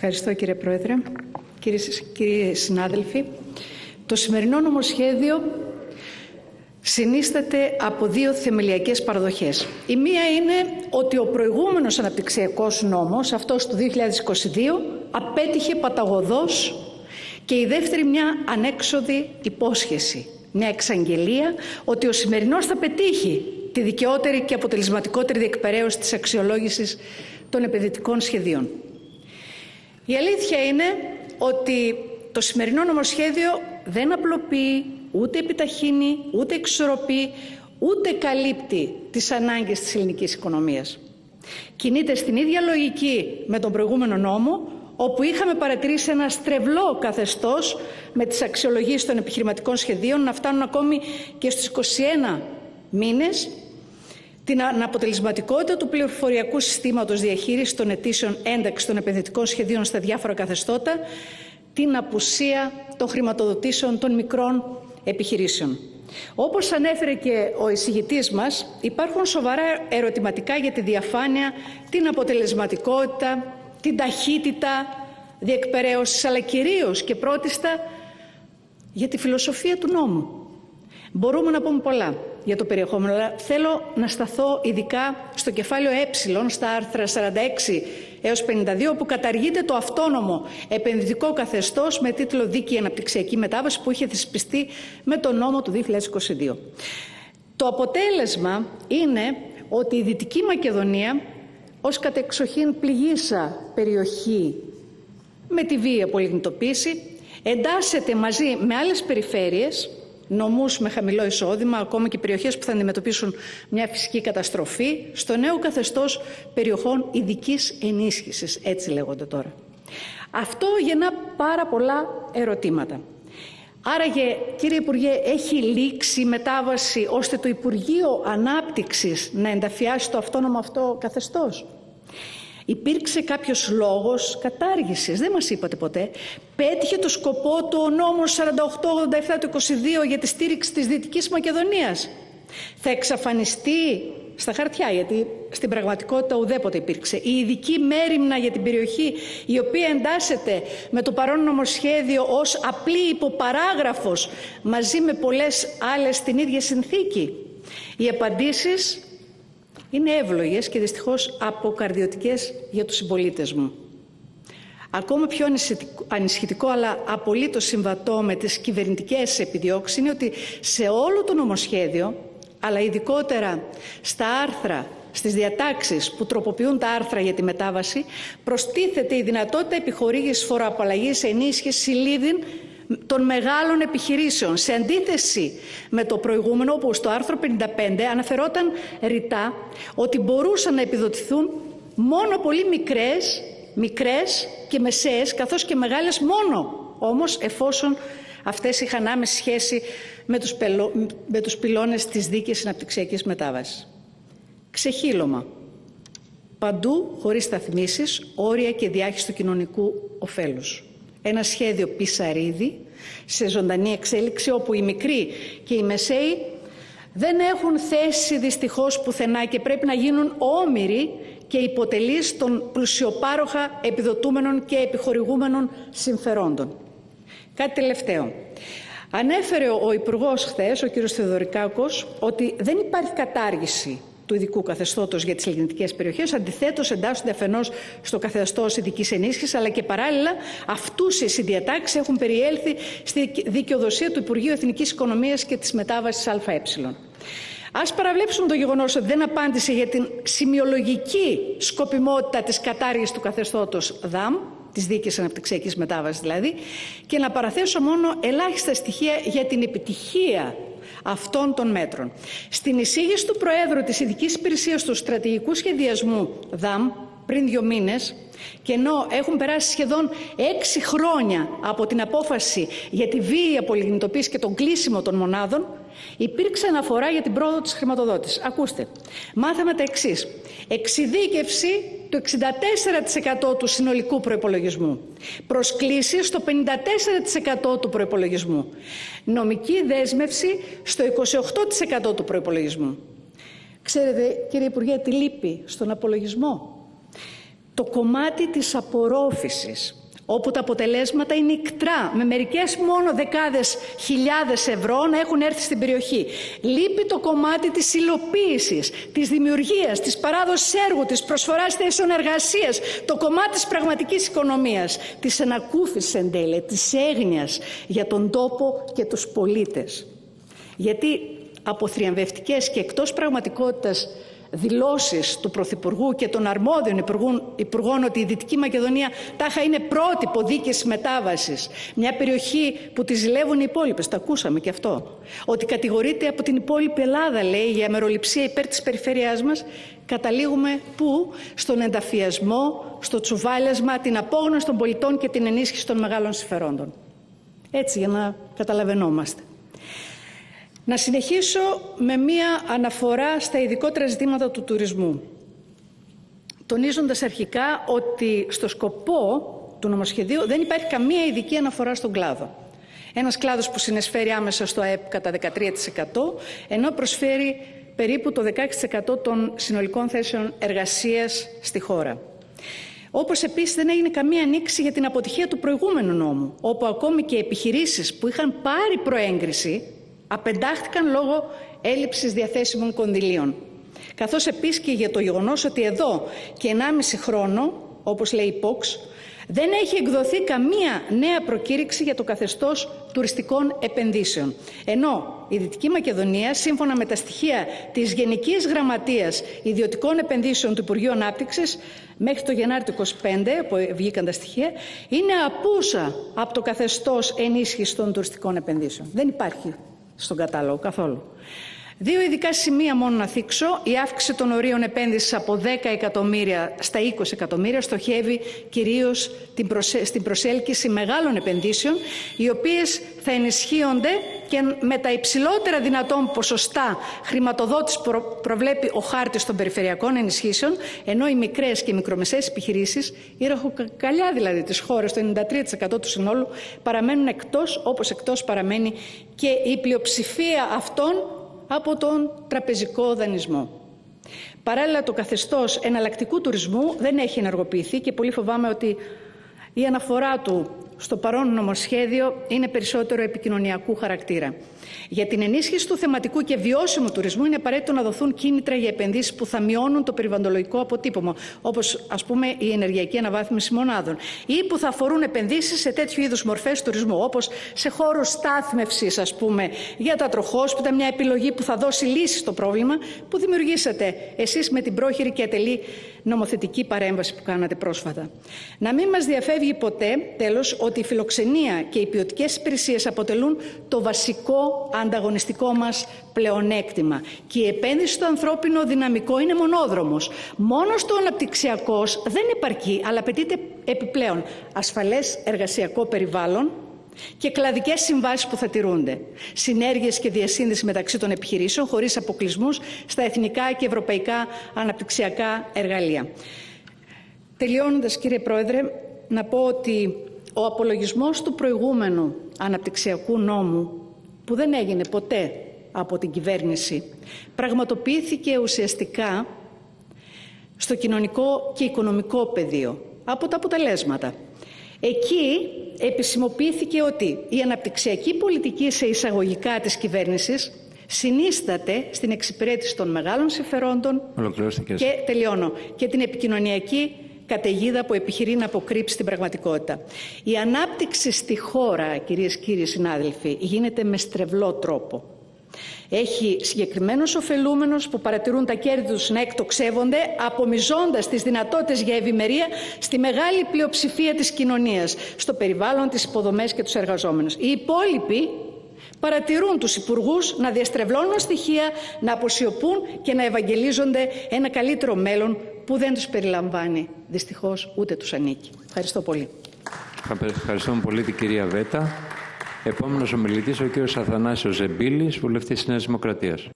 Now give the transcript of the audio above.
Ευχαριστώ, κύριε Πρόεδρε. Κύριοι συνάδελφοι, το σημερινό νομοσχέδιο συνίσταται από δύο θεμελιακές παραδοχές. Η μία είναι ότι ο προηγούμενος αναπτυξιακός νόμος, αυτός του 2022, απέτυχε παταγωδώς, και η δεύτερη μια ανέξοδη υπόσχεση, μια εξαγγελία ότι ο σημερινός θα πετύχει τη δικαιότερη και αποτελεσματικότερη διεκπεραίωση της αξιολόγησης των επενδυτικών σχεδίων. Η αλήθεια είναι ότι το σημερινό νομοσχέδιο δεν απλοποιεί, ούτε επιταχύνει, ούτε εξισορροπεί, ούτε καλύπτει τις ανάγκες της ελληνικής οικονομίας. Κινείται στην ίδια λογική με τον προηγούμενο νόμο, όπου είχαμε παρατηρήσει ένα στρεβλό καθεστώς με τις αξιολογήσεις των επιχειρηματικών σχεδίων να φτάνουν ακόμη και στους 21 μήνες, την αναποτελεσματικότητα του πληροφοριακού συστήματος διαχείρισης των αιτήσεων ένταξης των επενδυτικών σχεδίων στα διάφορα καθεστώτα, την απουσία των χρηματοδοτήσεων των μικρών επιχειρήσεων. Όπως ανέφερε και ο εισηγητής μας, υπάρχουν σοβαρά ερωτηματικά για τη διαφάνεια, την αποτελεσματικότητα, την ταχύτητα διεκπεραίωσης, αλλά κυρίως και πρώτιστα για τη φιλοσοφία του νόμου. Μπορούμε να πούμε πολλά για το περιεχόμενο, αλλά θέλω να σταθώ ειδικά στο κεφάλαιο στα άρθρα 46 έως 52, όπου καταργείται το αυτόνομο επενδυτικό καθεστώς με τίτλο Δίκαιη Αναπτυξιακή Μετάβαση, που είχε θεσπιστεί με τον νόμο του 2022. Το αποτέλεσμα είναι ότι η Δυτική Μακεδονία, ως κατεξοχήν πληγήσα περιοχή με τη βία πολυγνητοποίηση, εντάσσεται μαζί με άλλες περιφέρειες, νομούς με χαμηλό εισόδημα, ακόμα και περιοχές που θα αντιμετωπίσουν μια φυσική καταστροφή, στο νέο καθεστώς περιοχών ειδικής ενίσχυσης, έτσι λέγονται τώρα. Αυτό γεννά πάρα πολλά ερωτήματα. Άραγε, κύριε Υπουργέ, έχει λήξει η μετάβαση ώστε το Υπουργείο Ανάπτυξης να ενταφιάσει το αυτόνομο αυτό καθεστώς? Υπήρξε κάποιος λόγος κατάργησης? Δεν μας είπατε ποτέ. Πέτυχε το σκοπό του ο νόμος 4887 του 22 για τη στήριξη της Δυτικής Μακεδονίας? Θα εξαφανιστεί στα χαρτιά, γιατί στην πραγματικότητα ουδέποτε υπήρξε, η ειδική μέριμνα για την περιοχή, η οποία εντάσσεται με το παρόν νομοσχέδιο ως απλή υποπαράγραφος μαζί με πολλές άλλες στην ίδια συνθήκη? Οι απαντήσεις είναι εύλογες και δυστυχώς αποκαρδιωτικές για τους συμπολίτες μου. Ακόμα πιο ανησυχητικό, αλλά απολύτως συμβατό με τις κυβερνητικές επιδιώξεις, είναι ότι σε όλο το νομοσχέδιο, αλλά ειδικότερα στα άρθρα, στις διατάξεις που τροποποιούν τα άρθρα για τη μετάβαση, προστίθεται η δυνατότητα επιχορήγησης φοροαπαλλαγής ενίσχυσης συλλήβδιν των μεγάλων επιχειρήσεων, σε αντίθεση με το προηγούμενο, όπου στο άρθρο 55 αναφερόταν ρητά ότι μπορούσαν να επιδοτηθούν μόνο πολύ μικρές και μεσαίες, καθώς και μεγάλες μόνο όμως εφόσον αυτές είχαν άμεση σχέση με τους πυλώνες της δίκαιης αναπτυξιακής μετάβασης. Ξεχύλωμα. Παντού χωρίς σταθμίσεις, όρια και διάχυση του κοινωνικού ωφέλους. Ένα σχέδιο πισαρίδι σε ζωντανή εξέλιξη, όπου οι μικροί και οι μεσαίοι δεν έχουν θέση δυστυχώς πουθενά και πρέπει να γίνουν όμηροι και υποτελείς των πλουσιοπάροχα επιδοτούμενων και επιχορηγούμενων συμφερόντων. Κάτι τελευταίο. Ανέφερε ο Υπουργός χθες, ο κ. Θεοδωρικάκος, ότι δεν υπάρχει κατάργηση του ειδικού καθεστώτος για τις ελληνικές περιοχές. Αντιθέτως, εντάσσονται αφενός στο καθεστώς ειδικής ενίσχυσης, αλλά και παράλληλα αυτούσιες οι διατάξεις έχουν περιέλθει στη δικαιοδοσία του Υπουργείου Εθνικής Οικονομίας και της Μετάβασης ΑΕ. Ας παραβλέψουμε το γεγονός ότι δεν απάντησε για την σημειολογική σκοπιμότητα της κατάργησης του καθεστώτος ΔΑΜ, της δίκαιης αναπτυξιακής μετάβασης δηλαδή, και να παραθέσω μόνο ελάχιστα στοιχεία για την επιτυχία αυτών των μέτρων. Στην εισήγηση του Προέδρου της Ειδικής Υπηρεσίας του Στρατηγικού Σχεδιασμού ΔΑΜ πριν 2 μήνες, και ενώ έχουν περάσει σχεδόν 6 χρόνια από την απόφαση για τη βίαιη απολιγνητοποίηση και τον κλείσιμο των μονάδων, υπήρξε αναφορά για την πρόοδο της χρηματοδότησης. Ακούστε, μάθαμε τα εξής. Εξειδίκευση του 64% του συνολικού προϋπολογισμού. Προσκλήσεις στο 54% του προϋπολογισμού. Νομική δέσμευση στο 28% του προϋπολογισμού. Ξέρετε, κύριε Υπουργέ, τι λείπει στον απολογισμό? το κομμάτι της απορρόφησης, όπου τα αποτελέσματα είναι ικτρά, με μερικές μόνο δεκάδες χιλιάδες ευρώ να έχουν έρθει στην περιοχή. Λείπει το κομμάτι της υλοποίησης, της δημιουργίας, της παράδοσης έργου, της προσφοράς θέσεων εργασίας, το κομμάτι της πραγματικής οικονομίας, της ανακούφισης εν τέλει, της έγνοιας για τον τόπο και τους πολίτες. Γιατί από θριαμβευτικές και εκτός πραγματικότητας δηλώσεις του Πρωθυπουργού και των αρμόδιων υπουργών ότι η Δυτική Μακεδονία τάχα είναι πρότυπο δίκαιης μετάβασης, μια περιοχή που τη ζηλεύουν οι υπόλοιπες, το ακούσαμε και αυτό, ότι κατηγορείται από την υπόλοιπη Ελλάδα, λέει, για αμεροληψία υπέρ της περιφέρειάς μας, καταλήγουμε πού? Στον ενταφιασμό, στο τσουβάλιασμα, την απόγνωση των πολιτών και την ενίσχυση των μεγάλων συμφερόντων. Έτσι, για να καταλαβαίνόμαστε. Να συνεχίσω με μία αναφορά στα ειδικότερα ζητήματα του τουρισμού, τονίζοντας αρχικά ότι στο σκοπό του νομοσχεδίου δεν υπάρχει καμία ειδική αναφορά στον κλάδο. Ένας κλάδος που συνεισφέρει άμεσα στο ΑΕΠ κατά 13%, ενώ προσφέρει περίπου το 16% των συνολικών θέσεων εργασίας στη χώρα. Όπως επίσης δεν έγινε καμία ανοίξη για την αποτυχία του προηγούμενου νόμου, όπου ακόμη και επιχειρήσεις που είχαν πάρει προέγκριση απεντάχθηκαν λόγω έλλειψης διαθέσιμων κονδυλίων. Καθώς επίσης και για το γεγονός ότι εδώ και 1,5 χρόνο, όπως λέει η POX, δεν έχει εκδοθεί καμία νέα προκήρυξη για το καθεστώς τουριστικών επενδύσεων. Ενώ η Δυτική Μακεδονία, σύμφωνα με τα στοιχεία της Γενικής Γραμματείας Ιδιωτικών Επενδύσεων του Υπουργείου Ανάπτυξης, μέχρι το Γενάρη του 2025, που βγήκαν τα στοιχεία, είναι απούσα από το καθεστώς ενίσχυσης των τουριστικών επενδύσεων. Δεν υπάρχει στον κατάλογο καθόλου. 2 ειδικά σημεία μόνο να θίξω. Η αύξηση των ορίων επένδυσης από 10 εκατομμύρια στα 20 εκατομμύρια στοχεύει κυρίως στην προσέλκυση μεγάλων επενδύσεων, οι οποίες θα ενισχύονται και με τα υψηλότερα δυνατόν ποσοστά χρηματοδότηση που προβλέπει ο χάρτης των περιφερειακών ενισχύσεων, ενώ οι μικρές και μικρομεσαίες επιχειρήσεις, η ραχοκοκαλιά δηλαδή της χώρας, το 93% του συνόλου, παραμένουν εκτός, όπως εκτός παραμένει και η πλειοψηφία αυτών από τον τραπεζικό δανεισμό. Παράλληλα, το καθεστώς εναλλακτικού τουρισμού δεν έχει ενεργοποιηθεί και πολύ φοβάμαι ότι η αναφορά του στο παρόν νομοσχέδιο είναι περισσότερο επικοινωνιακού χαρακτήρα. Για την ενίσχυση του θεματικού και βιώσιμου τουρισμού είναι απαραίτητο να δοθούν κίνητρα για επενδύσεις που θα μειώνουν το περιβαλλοντολογικό αποτύπωμα, όπως ας πούμε η ενεργειακή αναβάθμιση μονάδων, ή που θα αφορούν επενδύσεις σε τέτοιου είδους μορφές τουρισμού, όπως σε χώρους στάθμευσης, ας πούμε, για τα τροχόσπιτα, μια επιλογή που θα δώσει λύση στο πρόβλημα που δημιουργήσατε εσείς με την πρόχειρη και ατελή νομοθετική παρέμβαση που κάνατε πρόσφατα. Να μην μας διαφεύγει ποτέ, τέλος, ότι η φιλοξενία και οι ποιοτικές υπηρεσίες αποτελούν το βασικό ανταγωνιστικό μας πλεονέκτημα. Και η επένδυση στο ανθρώπινο δυναμικό είναι μονόδρομος. Μόνο στο αναπτυξιακός δεν επαρκεί, αλλά απαιτείται επιπλέον ασφαλές εργασιακό περιβάλλον και κλαδικές συμβάσεις που θα τηρούνται. Συνέργειες και διασύνδεση μεταξύ των επιχειρήσεων χωρίς αποκλεισμούς στα εθνικά και ευρωπαϊκά αναπτυξιακά εργαλεία. Τελειώνοντας, κύριε Πρόεδρε, να πω ότι ο απολογισμός του προηγούμενου αναπτυξιακού νόμου, που δεν έγινε ποτέ από την κυβέρνηση, πραγματοποιήθηκε ουσιαστικά στο κοινωνικό και οικονομικό πεδίο από τα αποτελέσματα. Εκεί επισημοποιήθηκε ότι η αναπτυξιακή πολιτική σε εισαγωγικά της κυβέρνησης συνίσταται στην εξυπηρέτηση των μεγάλων συμφερόντων και, τελειώνω, και την επικοινωνιακή καταιγίδα που επιχειρεί να αποκρύψει την πραγματικότητα. Η ανάπτυξη στη χώρα, κυρίες και κύριοι συνάδελφοι, γίνεται με στρεβλό τρόπο. Έχει συγκεκριμένους ωφελούμενους που παρατηρούν τα κέρδη τους να εκτοξεύονται, απομυζώντας τις δυνατότητες για ευημερία στη μεγάλη πλειοψηφία της κοινωνίας, στο περιβάλλον, τις υποδομές και τους εργαζόμενους. Οι υπόλοιποι παρατηρούν τους υπουργούς να διαστρεβλώνουν στοιχεία, να αποσιωπούν και να ευαγγελίζονται ένα καλύτερο μέλλον που δεν τους περιλαμβάνει, δυστυχώς ούτε τους ανήκει. Ευχαριστώ πολύ. Ευχαριστούμε πολύ την κυρία Βέτα. Επόμενος ομιλητής ο κύριος Αθανάσιος Ζεμπίλης, βουλευτής της Νέας Δημοκρατίας.